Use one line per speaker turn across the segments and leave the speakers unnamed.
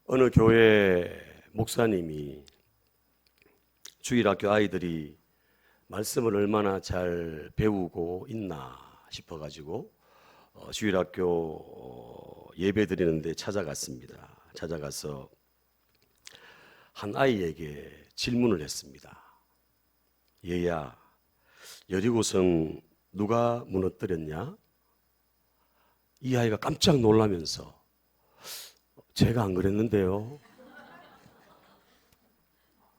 어느 교회 목사님이 주일학교 아이들이 말씀을 얼마나 잘 배우고 있나 싶어가지고 주일학교 예배 드리는데 찾아갔습니다. 찾아가서 한 아이에게 질문을 했습니다. 얘야, 여리고성 누가 무너뜨렸냐? 이 아이가 깜짝 놀라면서 제가 안 그랬는데요.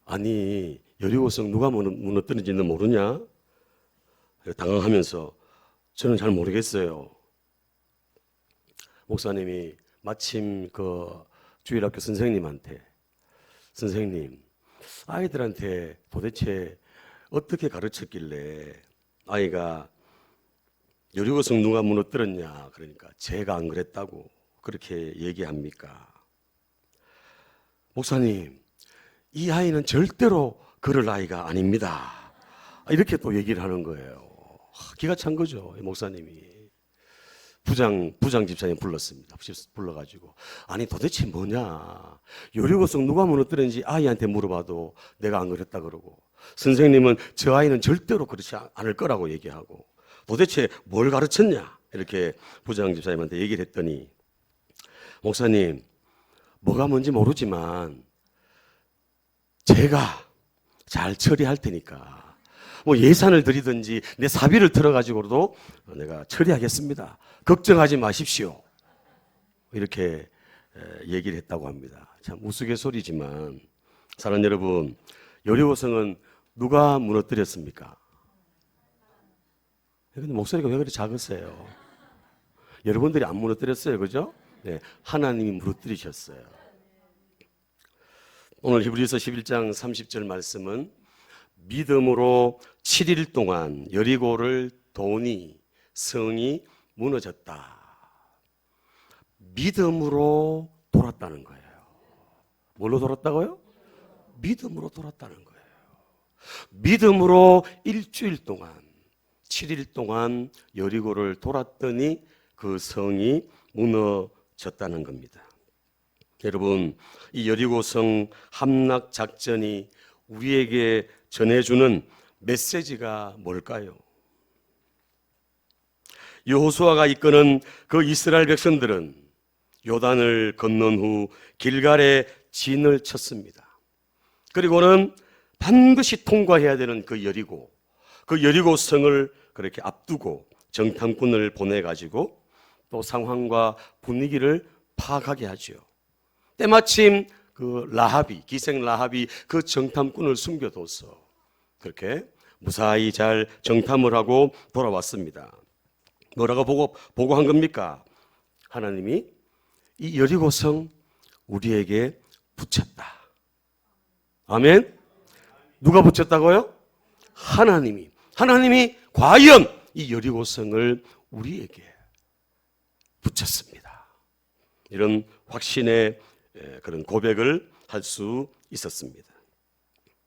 아니, 여리고성 누가 무너뜨린지 너 모르냐? 당황하면서 저는 잘 모르겠어요. 목사님이 마침 그 주일학교 선생님한테 선생님, 아이들한테 도대체 어떻게 가르쳤길래 아이가 여리고성 누가 무너뜨렸냐? 그러니까 제가 안 그랬다고 그렇게 얘기합니까? 목사님, 이 아이는 절대로 그럴 아이가 아닙니다. 이렇게 또 얘기를 하는 거예요. 기가 찬 거죠, 목사님이. 부장 집사님 불렀습니다. 불러가지고 아니 도대체 뭐냐? 여리고성 누가 무너뜨렸는지 아이한테 물어봐도 내가 안 그랬다 그러고 선생님은 저 아이는 절대로 그렇지 않을 거라고 얘기하고 도대체 뭘 가르쳤냐? 이렇게 부장 집사님한테 얘기를 했더니 목사님, 뭐가 뭔지 모르지만 제가 잘 처리할 테니까 뭐 예산을 드리든지 내 사비를 들어가지고도 내가 처리하겠습니다. 걱정하지 마십시오. 이렇게 얘기를 했다고 합니다. 참 우스갯소리지만 사랑하는 여러분, 여리고성은 누가 무너뜨렸습니까? 근데 목소리가 왜 그렇게 작으세요? 여러분들이 안 무너뜨렸어요, 그죠? 네, 하나님이 무너뜨리셨어요. 오늘 히브리서 11장 30절 말씀은 믿음으로 7일 동안 여리고를 도우니 성이 무너졌다. 믿음으로 돌았다는 거예요. 뭘로 돌았다고요? 믿음으로 돌았다는 거예요. 믿음으로 일주일 동안 7일 동안 여리고를 돌았더니 그 성이 무너졌다는 겁니다. 여러분, 이 여리고성 함락 작전이 우리에게 전해주는 메시지가 뭘까요? 여호수아가 이끄는 그 이스라엘 백성들은 요단을 건넌 후 길갈에 진을 쳤습니다. 그리고는 반드시 통과해야 되는 그 여리고성을 그렇게 앞두고 정탐꾼을 보내가지고 또 상황과 분위기를 파악하게 하죠. 때마침 그 기생 라합이 그 정탐꾼을 숨겨둬서 그렇게 무사히 잘 정탐을 하고 돌아왔습니다. 뭐라고 보고한 겁니까? 하나님이 이 여리고성 우리에게 붙였다. 아멘? 누가 붙였다고요? 하나님이 과연 이 여리고성을 우리에게 붙였습니다. 이런 확신의 그런 고백을 할 수 있었습니다.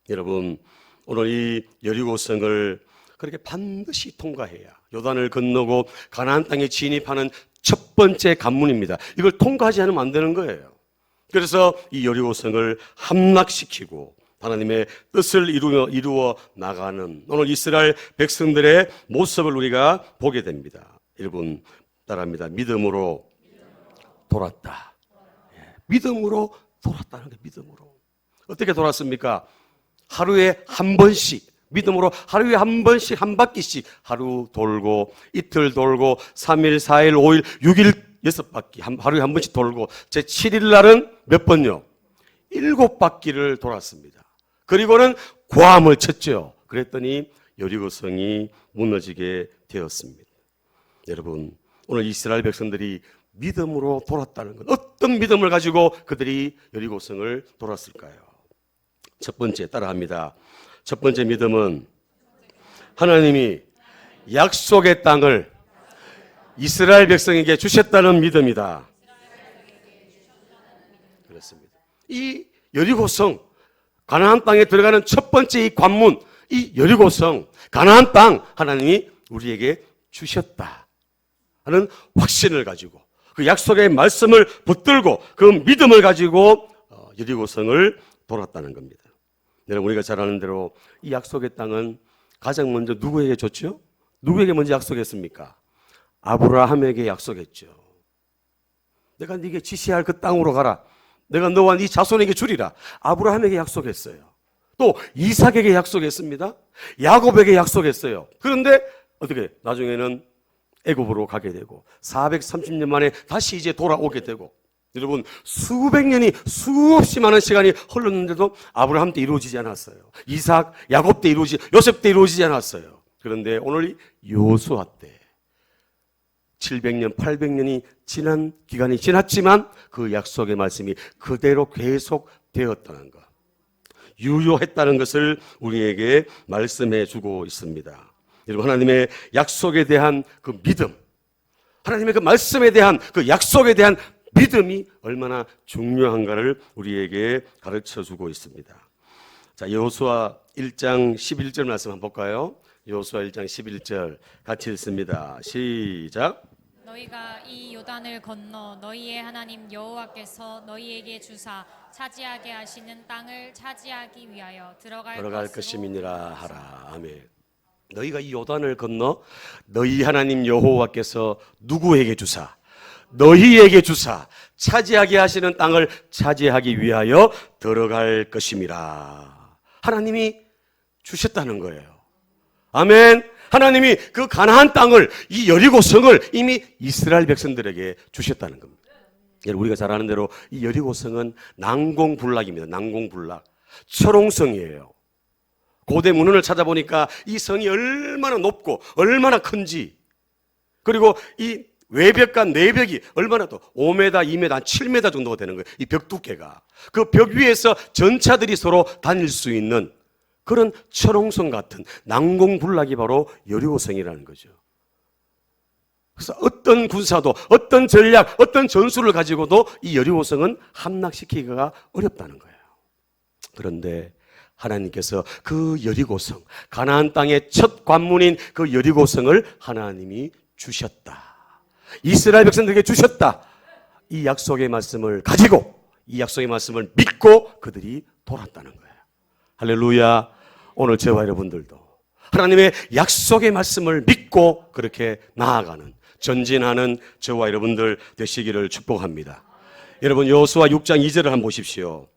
여러분, 오늘 이 여리고성을 그렇게 반드시 통과해야 요단을 건너고 가나안 땅에 진입하는 첫 번째 관문입니다. 이걸 통과하지 않으면 안 되는 거예요. 그래서 이 여리고성을 함락시키고 하나님의 뜻을 이루어 나가는 오늘 이스라엘 백성들의 모습을 우리가 보게 됩니다. 여러분 따라합니다. 믿음으로 돌았다. 믿음으로 돌았다는 게 믿음으로. 어떻게 돌았습니까? 하루에 한 번씩 믿음으로 하루에 한 번씩 한 바퀴씩 하루 돌고 이틀 돌고 3일, 4일, 5일, 6일 6바퀴 하루에 한 번씩 돌고 제 7일 날은 몇 번요? 7바퀴를 돌았습니다. 그리고는 고함을 쳤죠. 그랬더니 여리고성이 무너지게 되었습니다. 여러분, 오늘 이스라엘 백성들이 믿음으로 돌았다는 것, 어떤 믿음을 가지고 그들이 여리고성을 돌았을까요? 첫 번째 따라합니다. 첫 번째 믿음은 하나님이 약속의 땅을 이스라엘 백성에게 주셨다는 믿음이다. 그렇습니다. 이 여리고성, 가나안 땅에 들어가는 첫 번째 이 관문, 이 여리고성, 가나안 땅 하나님이 우리에게 주셨다 하는 확신을 가지고 그 약속의 말씀을 붙들고 그 믿음을 가지고 여리고성을 돌았다는 겁니다. 여러분, 우리가 잘 아는 대로 이 약속의 땅은 가장 먼저 누구에게 줬죠? 누구에게 먼저 약속했습니까? 아브라함에게 약속했죠. 내가 네게 지시할 그 땅으로 가라. 내가 너와 네 자손에게 주리라. 아브라함에게 약속했어요. 또 이삭에게 약속했습니다. 야곱에게 약속했어요. 그런데 어떻게 나중에는 애굽으로 가게 되고 430년 만에 다시 이제 돌아오게 되고, 여러분, 수백 년이 수없이 많은 시간이 흘렀는데도 아브라함 때 이루어지지 않았어요. 이삭, 야곱 때 요셉 때 이루어지지 않았어요. 그런데 오늘 여호수아 때 700년, 800년이 지난 기간이 지났지만 그 약속의 말씀이 그대로 계속되었다는 것, 유효했다는 것을 우리에게 말씀해 주고 있습니다. 여러분, 하나님의 약속에 대한 그 믿음, 하나님의 그 말씀에 대한 그 약속에 대한 믿음이 얼마나 중요한가를 우리에게 가르쳐 주고 있습니다. 자, 여호수아 1장 11절 말씀 한번 볼까요? 여호수아 1장 11절 같이 읽습니다. 시작.
너희가 이 요단을 건너 너희의 하나님 여호와께서 너희에게 주사 차지하게 하시는 땅을 차지하기 위하여 들어갈
것임이니라 하라. 아멘. 너희가 이 요단을 건너 너희 하나님 여호와께서 누구에게 주사? 너희에게 주사 차지하게 하시는 땅을 차지하기 위하여 들어갈 것임이라. 하나님이 주셨다는 거예요. 아멘. 하나님이 그 가나안 땅을, 이 여리고성을 이미 이스라엘 백성들에게 주셨다는 겁니다. 우리가 잘 아는 대로 이 여리고성은 난공불락입니다. 난공불락. 철옹성이에요. 고대 문헌을 찾아보니까 이 성이 얼마나 높고 얼마나 큰지, 그리고 이 외벽과 내벽이 얼마나 또 5m, 2m, 한 7m 정도가 되는 거예요. 이 벽 두께가. 그 벽 위에서 전차들이 서로 다닐 수 있는 그런 철옹성 같은 난공불락이 바로 여리고성이라는 거죠. 그래서 어떤 군사도, 어떤 전략, 어떤 전술을 가지고도 이 여리고성은 함락시키기가 어렵다는 거예요. 그런데 하나님께서 그 여리고성, 가나안 땅의 첫 관문인 그 여리고성을 하나님이 주셨다. 이스라엘 백성들에게 주셨다. 이 약속의 말씀을 가지고, 이 약속의 말씀을 믿고 그들이 돌았다는 거예요. 할렐루야. 오늘 저와 여러분들도 하나님의 약속의 말씀을 믿고 그렇게 나아가는, 전진하는 저와 여러분들 되시기를 축복합니다. 여러분, 여호수아 6장 2절을 한번 보십시오.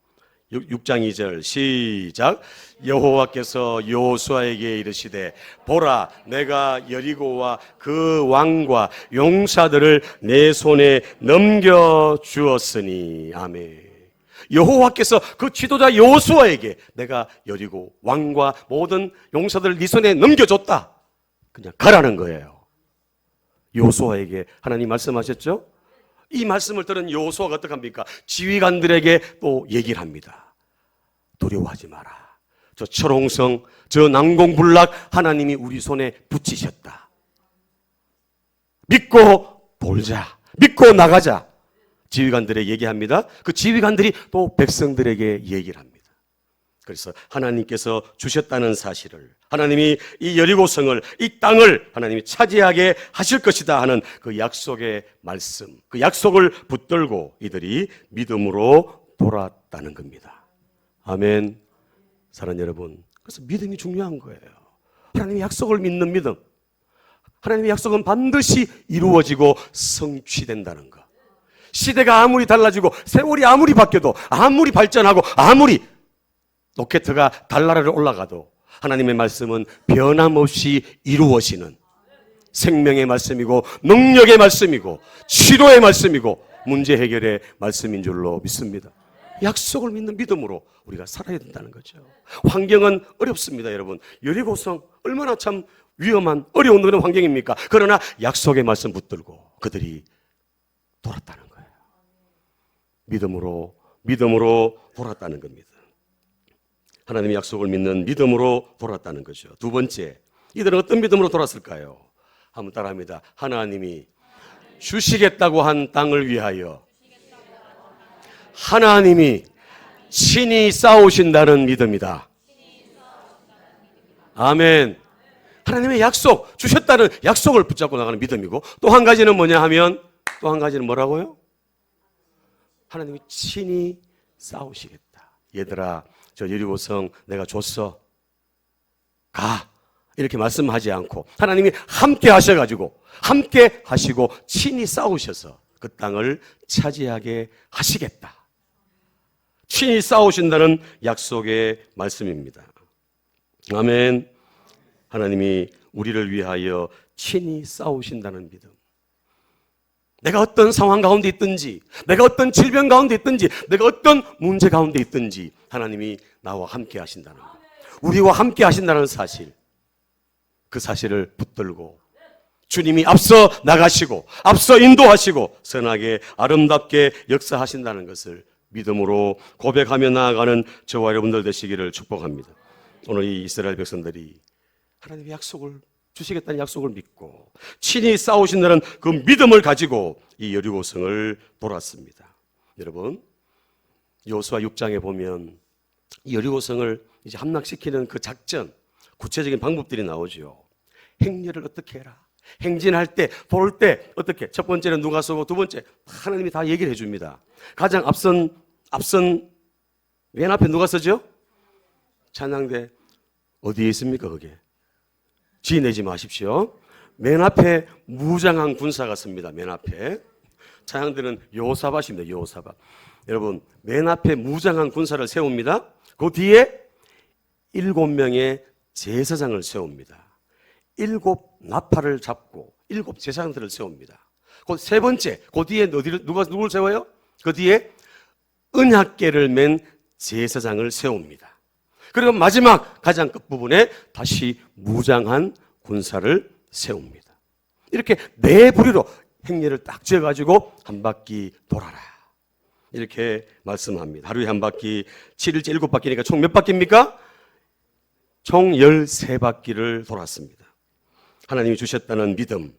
6장 2절 시작. 여호와께서 여호수아에게 이르시되 보라, 내가 여리고와 그 왕과 용사들을 내 손에 넘겨주었으니. 아멘. 여호와께서 그 지도자 여호수아에게 내가 여리고 왕과 모든 용사들을 네 손에 넘겨줬다. 그냥 가라는 거예요. 여호수아에게 하나님 말씀하셨죠? 이 말씀을 들은 여호수아가 어떡합니까? 지휘관들에게 또 얘기를 합니다. 두려워하지 마라. 저 철옹성, 저 난공불락 하나님이 우리 손에 붙이셨다. 믿고 돌자. 믿고 나가자. 지휘관들에게 얘기합니다. 그 지휘관들이 또 백성들에게 얘기를 합니다. 그래서 하나님께서 주셨다는 사실을, 하나님이 이 여리고성을, 이 땅을 하나님이 차지하게 하실 것이다 하는 그 약속의 말씀, 그 약속을 붙들고 이들이 믿음으로 돌았다는 겁니다. 아멘. 사랑하는 여러분, 그래서 믿음이 중요한 거예요. 하나님의 약속을 믿는 믿음. 하나님의 약속은 반드시 이루어지고 성취된다는 것. 시대가 아무리 달라지고 세월이 아무리 바뀌어도, 아무리 발전하고, 아무리 로켓트가 달나라를 올라가도 하나님의 말씀은 변함없이 이루어지는 생명의 말씀이고, 능력의 말씀이고, 치료의 말씀이고, 문제 해결의 말씀인 줄로 믿습니다. 약속을 믿는 믿음으로 우리가 살아야 된다는 거죠. 환경은 어렵습니다, 여러분. 여리고성 얼마나 참 위험한, 어려운 그런 환경입니까? 그러나 약속의 말씀 붙들고 그들이 돌았다는 거예요. 믿음으로 돌았다는 겁니다. 하나님의 약속을 믿는 믿음으로 돌았다는 거죠. 두 번째, 이들은 어떤 믿음으로 돌았을까요? 한번 따라합니다. 하나님이 주시겠다고 한 땅을 위하여 하나님이 친히 싸우신다는 믿음이다. 아멘. 하나님의 약속, 주셨다는 약속을 붙잡고 나가는 믿음이고, 또 한 가지는 뭐냐 하면 또 한 가지는 뭐라고요? 하나님이 친히 싸우시겠다. 얘들아, 저 여리고성 내가 줬어. 가. 이렇게 말씀하지 않고 하나님이 함께 하셔가지고 함께 하시고 친히 싸우셔서 그 땅을 차지하게 하시겠다. 친히 싸우신다는 약속의 말씀입니다. 아멘. 하나님이 우리를 위하여 친히 싸우신다는 믿음. 내가 어떤 상황 가운데 있든지, 내가 어떤 질병 가운데 있든지, 내가 어떤 문제 가운데 있든지 하나님이 나와 함께 하신다는 것, 우리와 함께 하신다는 사실, 그 사실을 붙들고 주님이 앞서 나가시고 앞서 인도하시고 선하게 아름답게 역사하신다는 것을 믿음으로 고백하며 나아가는 저와 여러분들 되시기를 축복합니다. 오늘 이 이스라엘 백성들이 하나님의 약속을 주시겠다는 약속을 믿고 친히 싸우신다는 그 믿음을 가지고 이 여리고성을 돌았습니다. 여러분, 여호수아 6장에 보면 이 여리고성을 이제 함락시키는 그 작전, 구체적인 방법들이 나오죠. 행렬을 어떻게 해라. 행진할 때, 돌 때 어떻게. 첫 번째는 누가 서고 두 번째 하나님이 다 얘기를 해줍니다. 가장 앞선 맨 앞에 누가 서죠? 찬양대. 어디에 있습니까 그게? 지내지 마십시오. 맨 앞에 무장한 군사가 섭니다. 맨 앞에. 찬양대는 여호사밧입니다. 여호사밧. 여러분, 맨 앞에 무장한 군사를 세웁니다. 그 뒤에 7명의 제사장을 세웁니다. 7 나팔을 잡고 7 제사장들을 세웁니다. 그 세 번째, 그 뒤에 누굴 세워요? 그 뒤에 언약궤를 맨 제사장을 세웁니다. 그리고 마지막 가장 끝부분에 다시 무장한 군사를 세웁니다. 이렇게 네 부류로 행렬을 딱 지어가지고 한 바퀴 돌아라. 이렇게 말씀합니다. 하루에 한 바퀴, 7일째 7바퀴니까 총 몇 바퀴입니까? 총 13바퀴를 돌았습니다. 하나님이 주셨다는 믿음,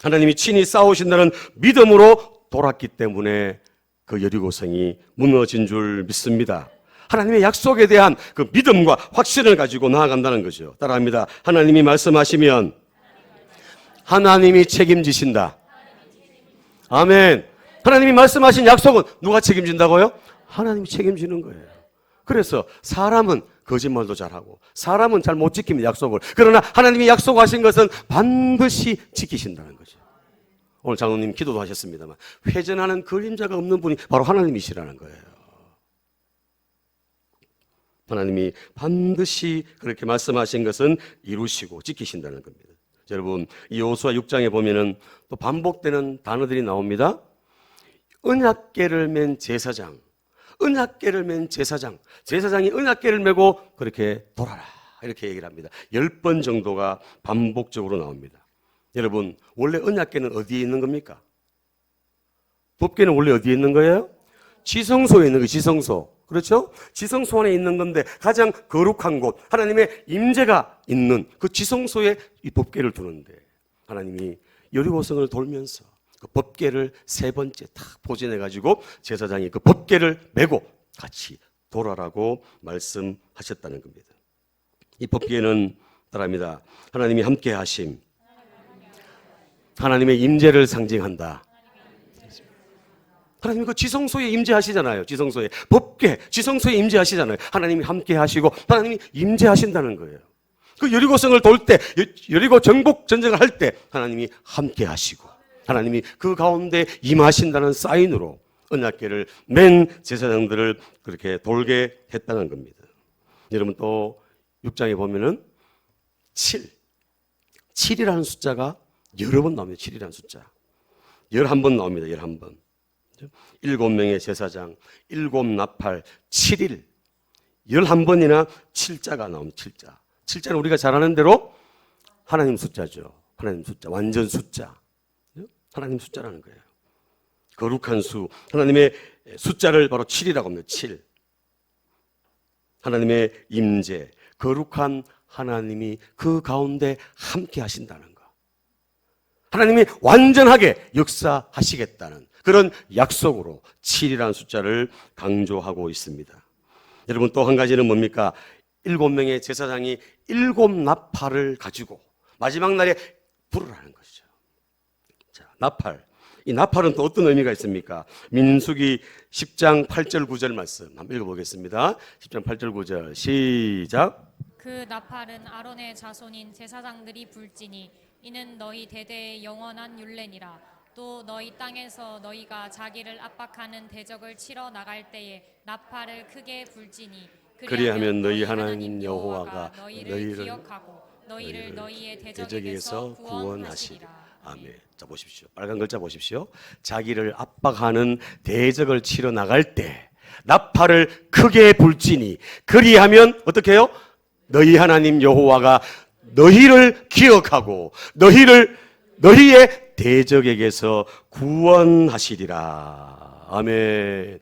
하나님이 친히 싸우신다는 믿음으로 돌았기 때문에 그 여리고성이 무너진 줄 믿습니다. 하나님의 약속에 대한 그 믿음과 확신을 가지고 나아간다는 거죠. 따라합니다. 하나님이 말씀하시면 하나님이 책임지신다. 아멘. 하나님이 말씀하신 약속은 누가 책임진다고요? 하나님이 책임지는 거예요. 그래서 사람은 거짓말도 잘하고 사람은 잘 못 지킵니다. 약속을. 그러나 하나님이 약속하신 것은 반드시 지키신다는 거죠. 오늘 장로님 기도도 하셨습니다만 회전하는 그림자가 없는 분이 바로 하나님이시라는 거예요. 하나님이 반드시 그렇게 말씀하신 것은 이루시고 지키신다는 겁니다. 여러분, 이 여호수아 6장에 보면은 또 반복되는 단어들이 나옵니다. 언약궤를 맨 제사장, 언약궤를 맨 제사장, 제사장이 언약궤를 메고 그렇게 돌아라 이렇게 얘기를 합니다. 10번 정도가 반복적으로 나옵니다. 여러분, 원래 언약궤는 어디에 있는 겁니까? 법궤는 원래 어디에 있는 거예요? 지성소에 있는 거예요. 지성소. 그렇죠? 지성소 안에 있는 건데 가장 거룩한 곳, 하나님의 임재가 있는 그 지성소에 이 법궤를 두는데 하나님이 여리고성을 돌면서 그 법궤를 세 번째 탁 포진해가지고 제사장이 그 법궤를 메고 같이 돌아라고 말씀하셨다는 겁니다. 이 법궤는 따라합니다. 하나님이 함께 하심, 하나님의 임재를 상징한다. 하나님 그 지성소에 임재하시잖아요. 지성소에 법궤 지성소에 임재하시잖아요. 하나님이 함께 하시고 하나님이 임재하신다는 거예요. 그 여리고성을 돌 때, 여리고 정복 전쟁을 할 때 하나님이 함께 하시고 하나님이 그 가운데 임하신다는 사인으로 언약궤를 맨 제사장들을 그렇게 돌게 했다는 겁니다. 여러분 또 6장에 보면은 7이라는 숫자가 여러 번 나옵니다. 7이라는 숫자 11번 나옵니다. 11번. 7명의 제사장, 7 나팔, 7일 11번이나 7자가 나옵니다. 7자. 7자는 우리가 잘 아는 대로 하나님 숫자죠. 하나님 숫자, 완전 숫자. 하나님 숫자라는 거예요. 거룩한 수, 하나님의 숫자를 바로 7이라고 합니다. 7. 하나님의 임재, 거룩한 하나님이 그 가운데 함께 하신다는 거. 하나님이 완전하게 역사하시겠다는 그런 약속으로 7이라는 숫자를 강조하고 있습니다. 여러분 또 한 가지는 뭡니까? 7명의 제사장이 7 나팔을 가지고 마지막 날에 부르라는 것이죠. 자, 나팔. 이 나팔은 또 어떤 의미가 있습니까? 민수기 10장 8절 9절 말씀 한번 읽어보겠습니다. 10장 8절 9절 시작.
그 나팔은 아론의 자손인 제사장들이 불지니 이는 너희 대대의 영원한 율례니라. 또 너희 땅에서 너희가 자기를 압박하는 대적을 치러 나갈 때에 나팔을 크게 불지니
그리하면 너희 하나님 여호와가
너희를 기억하고 너희를 너희의 대적에게서 구원하시리라.
아멘. 자 보십시오. 빨간 글자 보십시오. 자기를 압박하는 대적을 치러 나갈 때 나팔을 크게 불지니 그리하면 어떻게 해요? 너희 하나님 여호와가 너희를 기억하고 너희의 대적에게서 구원하시리라. 아멘.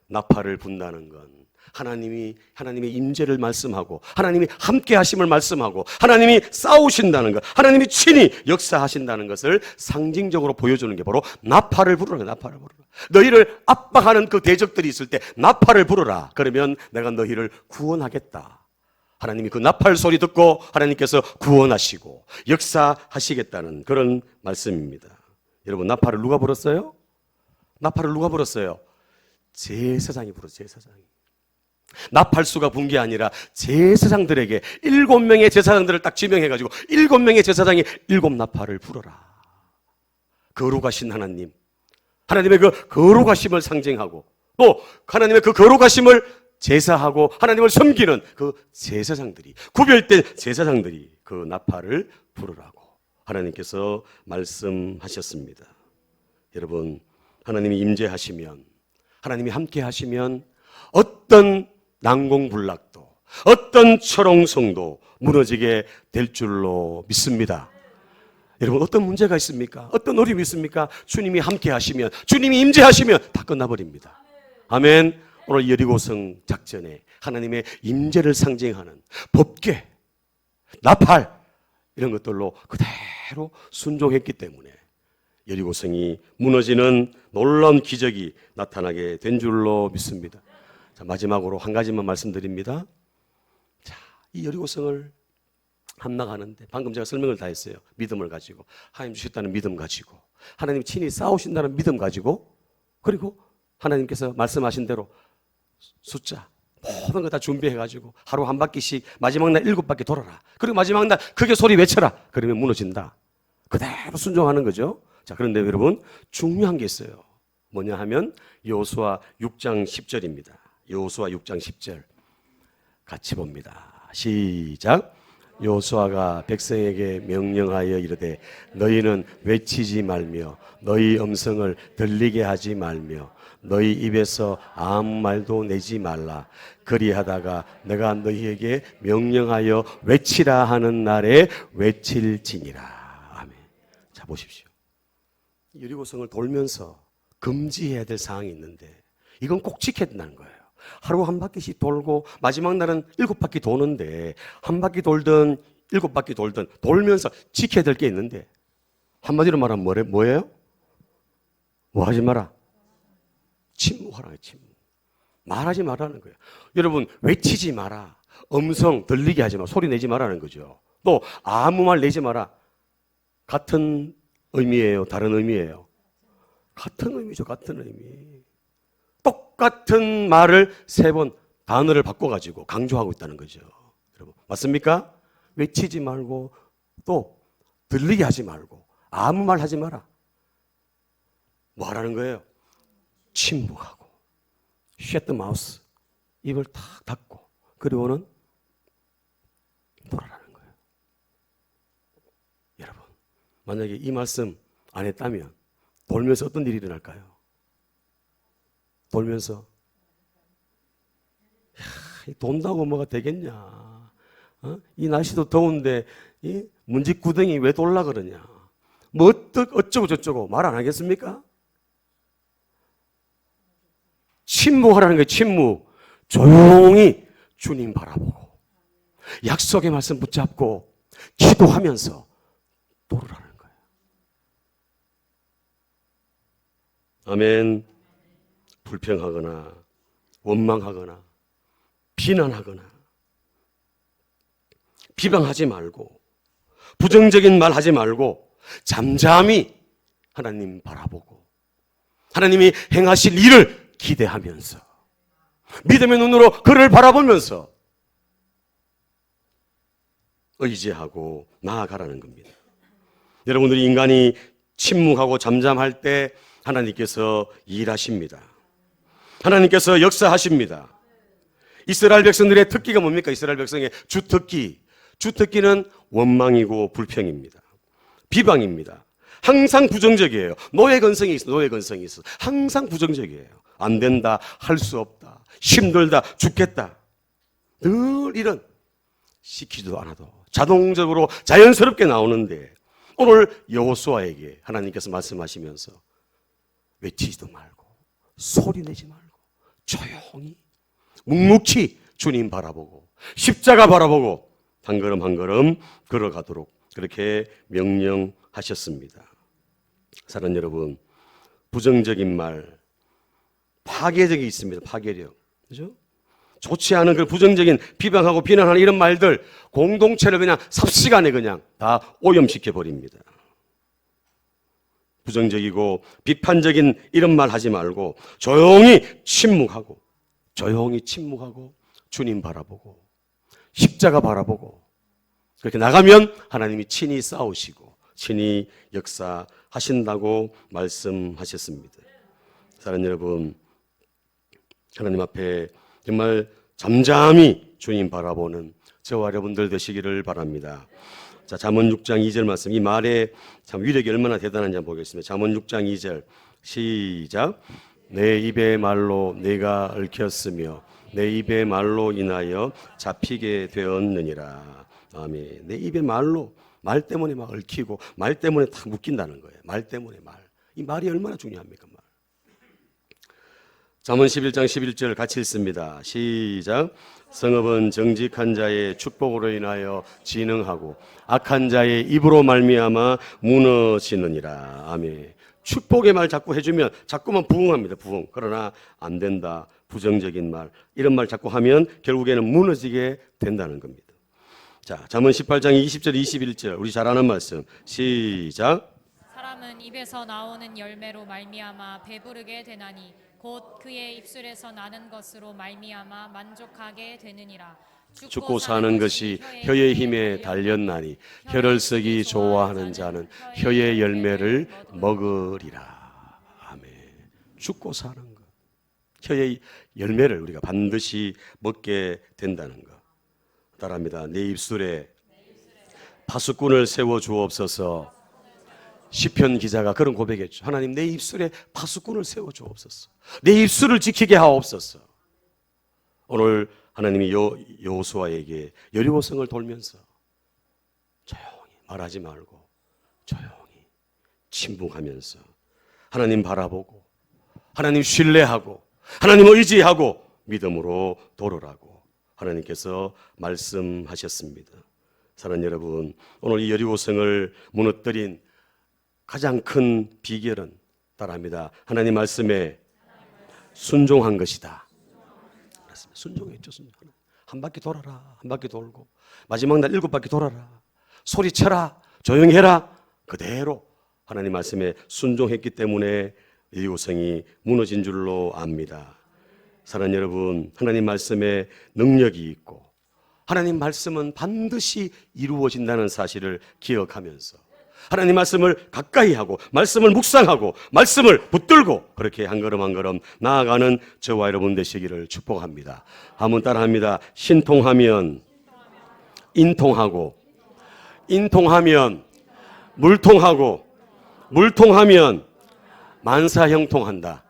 나팔을 분다는 건 하나님의 임재를 말씀하고 하나님이 함께 하심을 말씀하고 하나님이 싸우신다는 것, 하나님이 친히 역사하신다는 것을 상징적으로 보여주는 게 바로 나팔을 부르라. 나팔을 부르라. 너희를 압박하는 그 대적들이 있을 때 나팔을 부르라. 그러면 내가 너희를 구원하겠다. 하나님이 그 나팔 소리 듣고 하나님께서 구원하시고 역사하시겠다는 그런 말씀입니다. 여러분, 나팔을 누가 불었어요? 나팔을 누가 불었어요? 제사장이 불었어요. 제사장이. 나팔수가 분 게 아니라 제사장들에게 7명의 제사장들을 딱 지명해가지고 7명의 제사장이 7나팔을 불어라. 거룩하신 하나님, 하나님의 그 거룩하심을 상징하고 또 하나님의 그 거룩하심을 제사하고 하나님을 섬기는 그 제사장들이, 구별된 제사장들이 그 나팔을 부르라고 하나님께서 말씀하셨습니다. 여러분, 하나님이 임재하시면, 하나님이 함께 하시면 어떤 난공불락도, 어떤 철옹성도 무너지게 될 줄로 믿습니다. 여러분, 어떤 문제가 있습니까? 어떤 어려움이 있습니까? 주님이 함께 하시면, 주님이 임재하시면 다 끝나버립니다. 아멘. 오늘 여리고성 작전에 하나님의 임재를 상징하는 법궤, 나팔 이런 것들로 그대로 순종했기 때문에 여리고성이 무너지는 놀라운 기적이 나타나게 된 줄로 믿습니다. 자, 마지막으로 한 가지만 말씀드립니다. 자, 이 여리고성을 함락하는데 방금 제가 설명을 다 했어요. 믿음을 가지고, 하나님 주셨다는 믿음 가지고, 하나님 친히 싸우신다는 믿음 가지고, 그리고 하나님께서 말씀하신 대로 숫자 모든 거 다 준비해가지고 하루 한 바퀴씩 마지막 날 7바퀴 돌아라. 그리고 마지막 날 크게 소리 외쳐라. 그러면 무너진다. 그대로 순종하는 거죠. 자, 그런데 여러분, 중요한 게 있어요. 뭐냐 하면 여호수아 6장 10절입니다. 여호수아 6장 10절 같이 봅니다. 시작. 여호수아가 백성에게 명령하여 이르되 너희는 외치지 말며 너희 음성을 들리게 하지 말며 너희 입에서 아무 말도 내지 말라. 그리하다가 내가 너희에게 명령하여 외치라 하는 날에 외칠지니라. 아멘. 자, 보십시오. 여리고성을 돌면서 금지해야 될 사항이 있는데 이건 꼭 지켜야 된다는 거예요. 하루 한 바퀴씩 돌고 마지막 날은 7바퀴 도는데 한 바퀴 돌든 7바퀴 돌든 돌면서 지켜야 될 게 있는데 한마디로 말하면 뭐예요? 뭐 하지 마라? 침묵하라는 침묵. 말하지 말라는 거예요. 여러분, 외치지 마라. 음성 들리게 하지 마. 소리 내지 말라는 거죠. 또 아무 말 내지 마라. 같은 의미예요? 다른 의미예요? 같은 의미죠. 같은 의미. 똑같은 말을 3번 단어를 바꿔가지고 강조하고 있다는 거죠. 여러분, 맞습니까? 외치지 말고 또 들리게 하지 말고 아무 말 하지 마라. 뭐 하라는 거예요? 침묵하고 shut the mouth, 입을 탁 닫고 그리고는 돌아라는 거예요. 여러분, 만약에 이 말씀 안 했다면 돌면서 어떤 일이 일어날까요? 돌면서 돈다고 뭐가 되겠냐, 이 날씨도 더운데 이 문집구덩이 왜 돌라 그러냐, 뭐 어쩌고 저쩌고 말 안 하겠습니까? 침묵하라는 거예요. 침묵. 조용히 주님 바라보고 약속의 말씀 붙잡고 기도하면서 돌으라는 거예요. 아멘. 불평하거나 원망하거나 비난하거나 비방하지 말고 부정적인 말 하지 말고 잠잠히 하나님 바라보고 하나님이 행하실 일을 기대하면서 믿음의 눈으로 그를 바라보면서 의지하고 나아가라는 겁니다. 여러분들이 인간이 침묵하고 잠잠할 때 하나님께서 일하십니다. 하나님께서 역사하십니다. 이스라엘 백성들의 특기가 뭡니까? 이스라엘 백성의 주특기. 주특기는 원망이고 불평입니다. 비방입니다. 항상 부정적이에요. 노예 근성이 있어. 노예 근성이 있어. 항상 부정적이에요. 안 된다. 할 수 없다. 힘들다. 죽겠다. 늘 이런 시키지도 않아도 자동적으로 자연스럽게 나오는데 오늘 여호수아에게 하나님께서 말씀하시면서 외치지도 말고 소리 내지 말고 조용히 묵묵히 주님 바라보고 십자가 바라보고 한 걸음 한 걸음 걸어가도록 그렇게 명령하셨습니다. 사랑하는 여러분, 부정적인 말, 파괴력이 있습니다. 파괴력. 그죠? 좋지 않은 그 부정적인 비방하고 비난하는 이런 말들 공동체를 그냥 삽시간에 그냥 다 오염시켜 버립니다. 부정적이고 비판적인 이런 말 하지 말고 조용히 침묵하고 주님 바라보고 십자가 바라보고 그렇게 나가면 하나님이 친히 싸우시고 친히 역사하신다고 말씀하셨습니다. 사랑하는 여러분, 하나님 앞에 정말 잠잠히 주님 바라보는 저와 여러분들 되시기를 바랍니다. 자, 잠언 6장 2절 말씀, 이 말의 참 위력이 얼마나 대단한지 한번 보겠습니다. 잠언 6장 2절 시작. 내 입의 말로 내가 얽혔으며 내 입의 말로 인하여 잡히게 되었느니라. 아멘. 내 입의 말로, 말 때문에 막 얽히고 말 때문에 다 묶인다는 거예요. 말 때문에 말. 이 말이 얼마나 중요합니까? 말. 잠언 11장 11절 같이 읽습니다. 시작. 성읍은 정직한 자의 축복으로 인하여 진흥하고 악한 자의 입으로 말미암아 무너지느니라. 아멘. 축복의 말 자꾸 해주면 자꾸만 부흥합니다. 부흥. 그러나 안 된다. 부정적인 말, 이런 말 자꾸 하면 결국에는 무너지게 된다는 겁니다. 자, 잠언 18장 20절 21절 우리 잘 아는 말씀 시작.
사람은 입에서 나오는 열매로 말미암아 배부르게 되나니 곧 그의 입술에서 나는 것으로 말미암아 만족하게 되느니라.
죽고 사는 것이 혀의 힘에 달렸나니 혀를 쓰기 좋아하는 자는 혀의 열매를 먹으리라. 아멘. 죽고 사는 것, 혀의 열매를 우리가 반드시 먹게 된다는 것. 따라합니다. 내 입술에 파수꾼을 세워 주옵소서. 시편 기자가 그런 고백했죠. 하나님, 내 입술에 파수꾼을 세워 주옵소서. 내 입술을 지키게 하옵소서. 오늘 하나님이 여호수아에게 여리고성을 돌면서 조용히 말하지 말고 조용히 침묵하면서 하나님 바라보고 하나님 신뢰하고 하나님 의지하고 믿음으로 돌아라고 하나님께서 말씀하셨습니다. 사랑하는 여러분, 오늘 이 여리고성을 무너뜨린 가장 큰 비결은 따라합니다. 하나님 말씀에 순종한 것이다. 순종했죠. 순종. 한 바퀴 돌아라. 한 바퀴 돌고 마지막 날 7바퀴 돌아라. 소리쳐라. 조용히 해라. 그대로 하나님 말씀에 순종했기 때문에 여리고성이 무너진 줄로 압니다. 사랑하는 여러분, 하나님 말씀에 능력이 있고 하나님 말씀은 반드시 이루어진다는 사실을 기억하면서 하나님 말씀을 가까이 하고 말씀을 묵상하고 말씀을 붙들고 그렇게 한 걸음 한 걸음 나아가는 저와 여러분 되시기를 축복합니다. 한번 따라합니다. 신통하면 인통하고 인통하면 물통하고 물통하면 만사형통한다.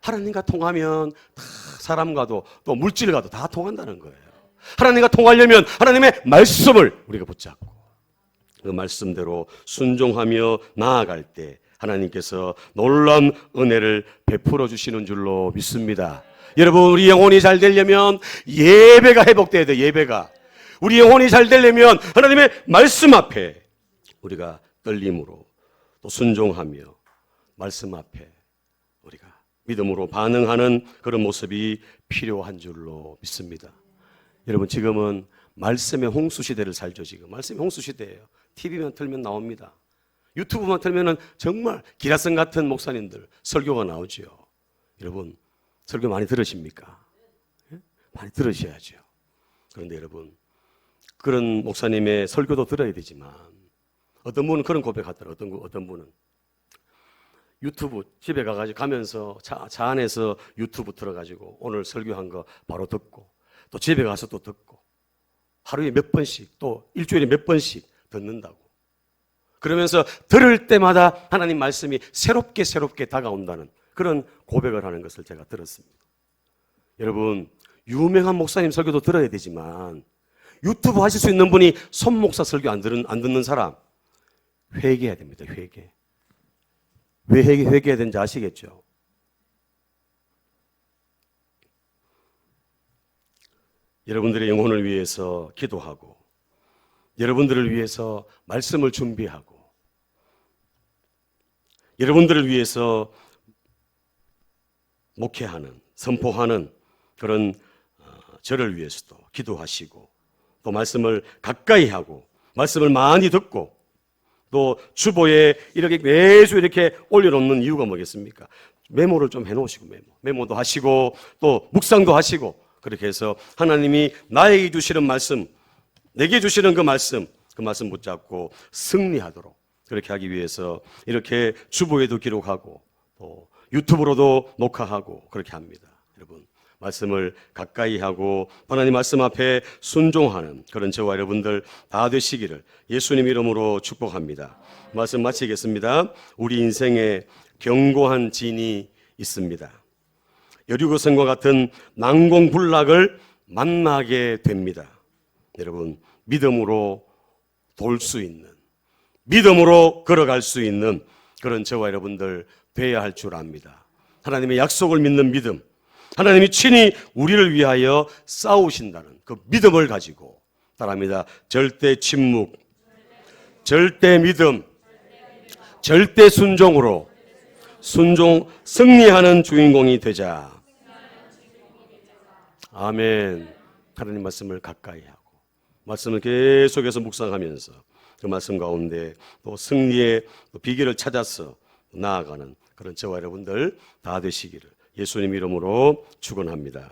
하나님과 통하면 다 사람과도 또 물질과도 다 통한다는 거예요. 하나님과 통하려면 하나님의 말씀을 우리가 붙잡고 그 말씀대로 순종하며 나아갈 때 하나님께서 놀라운 은혜를 베풀어 주시는 줄로 믿습니다. 여러분, 우리 영혼이 잘 되려면 예배가 회복돼야 돼요. 예배가. 우리 영혼이 잘 되려면 하나님의 말씀 앞에 우리가 떨림으로 또 순종하며 말씀 앞에 우리가 믿음으로 반응하는 그런 모습이 필요한 줄로 믿습니다. 여러분, 지금은 말씀의 홍수 시대를 살죠. 지금 말씀의 홍수 시대예요. TV만 틀면 나옵니다. 유튜브만 틀면은 정말 기라성 같은 목사님들 설교가 나오죠. 여러분, 설교 많이 들으십니까? 예? 많이 들으셔야죠. 그런데 여러분, 그런 목사님의 설교도 들어야 되지만 어떤 분은 그런 고백하더라고요. 어떤 분은 유튜브 집에 가면서 차 안에서 유튜브 틀어가지고 오늘 설교한 거 바로 듣고 또 집에 가서 또 듣고 하루에 몇 번씩 또 일주일에 몇 번씩 듣는다고. 그러면서 들을 때마다 하나님 말씀이 새롭게 다가온다는 그런 고백을 하는 것을 제가 들었습니다. 여러분, 유명한 목사님 설교도 들어야 되지만 유튜브 하실 수 있는 분이 손 목사 설교 안 듣는 사람 회개해야 됩니다. 회개. 왜 회개해야 되는지 아시겠죠? 여러분들의 영혼을 위해서 기도하고 여러분들을 위해서 말씀을 준비하고 여러분들을 위해서 목회하는, 선포하는 그런 저를 위해서도 기도하시고 또 말씀을 가까이 하고 말씀을 많이 듣고 또 주보에 이렇게 매주 이렇게 올려놓는 이유가 뭐겠습니까? 메모를 좀 해놓으시고 메모도 하시고 또 묵상도 하시고 그렇게 해서 하나님이 나에게 주시는 말씀, 내게 주시는 그 말씀 붙잡고 승리하도록 그렇게 하기 위해서 이렇게 주보에도 기록하고 또 유튜브로도 녹화하고 그렇게 합니다. 여러분, 말씀을 가까이 하고 하나님 말씀 앞에 순종하는 그런 저와 여러분들 다 되시기를 예수님 이름으로 축복합니다. 말씀 마치겠습니다. 우리 인생에 견고한 진이 있습니다. 여리고성과 같은 난공불락을 만나게 됩니다. 여러분, 믿음으로 돌 수 있는, 믿음으로 걸어갈 수 있는 그런 저와 여러분들 되어야 할 줄 압니다. 하나님의 약속을 믿는 믿음, 하나님이 친히 우리를 위하여 싸우신다는 그 믿음을 가지고 따라합니다. 절대 침묵, 절대 믿음, 절대 순종으로 승리하는 주인공이 되자. 아멘. 하나님 말씀을 가까이 하고 말씀을 계속해서 묵상하면서 그 말씀 가운데 또 승리의 비결을 찾아서 나아가는 그런 저와 여러분들 다 되시기를 예수님 이름으로 축원합니다.